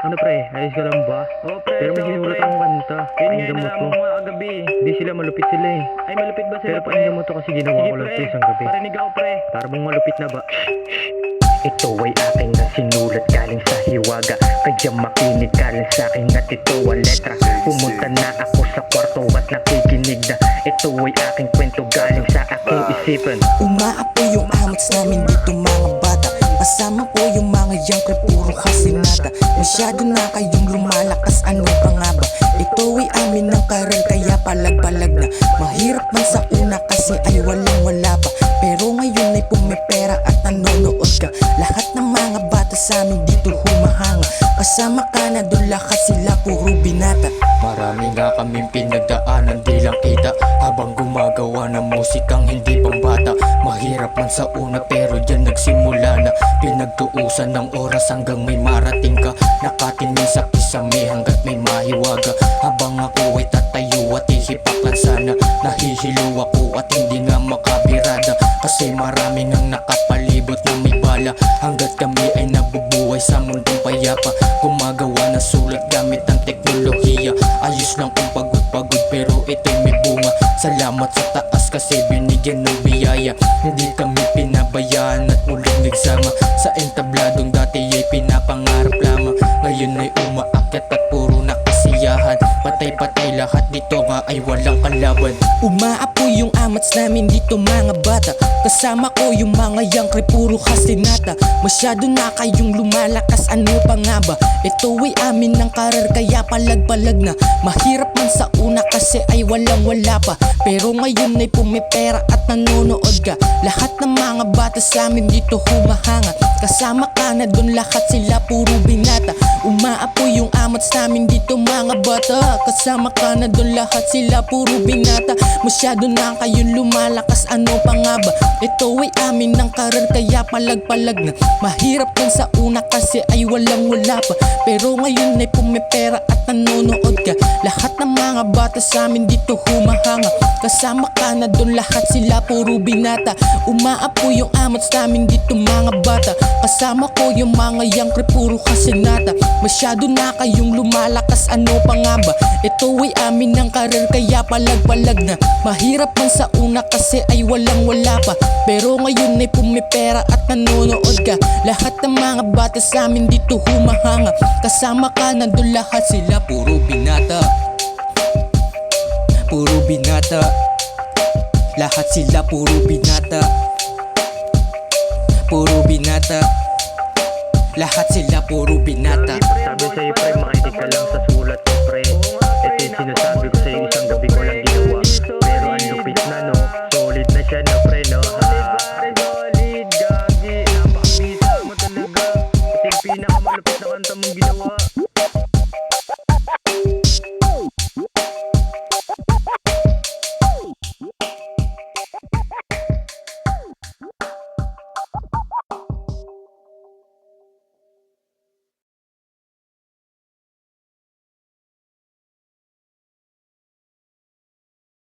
Ano pre, ayos ka lang ba? Oo pre, Pero may so, sinulat pre. akong kanta. Yun nga, Pakinggan mo nalaman to. mo nga kagabi. Hindi sila malupit sila eh. Ay, malupit ba sila Pero pre? pakinggan mo to kasi ginawa Sige ko lang pre, to isang gabi. parinig ako pre. Para bang malupit na ba? Ito ay aking na sinulat galing sa hiwaga. Kaya makinig ka lang sa'kin at ito ang letra. Pumunta na ako sa kwarto at nakikinig na ito ay aking kwento galing sa aking isipan. Umaapoy yung amats namin dito mga bata. Kasama po yung mga youngker, puro kasinata. Masyado na kayong lumalakas, ano pa nga ba? Ito ay amin ng karal, kaya palag-palag na. Mahirap man sa una kasi ay walang-wala pa. Pero ngayon ay pumipera at nanonood ka. Lahat ng mga bata sa amin dito humahanga. Kasama ka na doon, lahat sila puro binata. Marami nga kaming pinagdaanan di lang kita habang gumagawa ng musikang hindi pambata. Mahirap man sa una pero dyan nagsimula na. Pinagtuusan ng oras hanggang may marating ka. Nakatinig sa kisame hanggat may mahiwaga. Habang ako ay tatayo at ihipak lang sana. Nahihilo ako at hindi nga makabirada. Kasi marami ngang nakapalibot na may bala. Hanggat kami ay nabubuhay sa mundong payapa. Gumagawa ng sulat gamit ang teknolohiya. Ayos lang kung pagod-pagod pero ito'y may bunga. Salamat sa taas kasi binigyan ng biyaya. Hindi kami pinabayaan at muling nagsama. Sa entabladong dati ay pinapangarap lamang. Ngayon ay umaakyat at puro nakasiyahan. Patay-patay lahat dito nga ay walang kalaban. Umaapoy yung amats namin dito mga bata. Kasama ko yung mga youngker, puro kasinata. Masyado na kayong lumalakas, ano pa nga ba? Ito ay amin ng karar, kaya palag-palag na. Mahirap man sa una kasi ay walang-wala pa. Pero ngayon ay pumipera at nanonood ka. Lahat ng mga bata sa amin dito humahanga. Kasama ka na doon, lahat sila puro binata. Umaapoy yung amats namin dito mga bata. Kasama ka na doon, lahat sila puro binata. Masyado na kayong lumalakas, ano pa nga ba? Ito ay amin ng karar, kaya palag-palag na. Mahirap lang sa una kasi ay walang-wala pa. Pero ngayon ay pumipera at nanonood ka. Lahat ng mga bata sa amin dito humahanga. Kasama ka na doon, lahat sila puro binata. Umaapoy yung amats namin dito mga bata. Kasama ko yung mga youngker, puro kasinata. Masyado na kayong lumalakas, ano pa nga ba? Ito ay amin ng karar, kaya palag-palag na. Mahirap man sa una kasi ay walang-wala pa. Pero ngayon ay pumipera at nanonood ka. Lahat ng mga bata sa amin dito humahanga. Kasama ka na doon, lahat sila puro binata. Puro binata. Lahat sila puro binata. Puro binata. Lahat sila puro binata. Sabi sa'yo pre, makinig ka lang sa sulat ko pre. Ito yung sinasabi ko sa'yo, isang gabi ko lang ginawa. Pero ang lupit na no, solid na siya na pre no.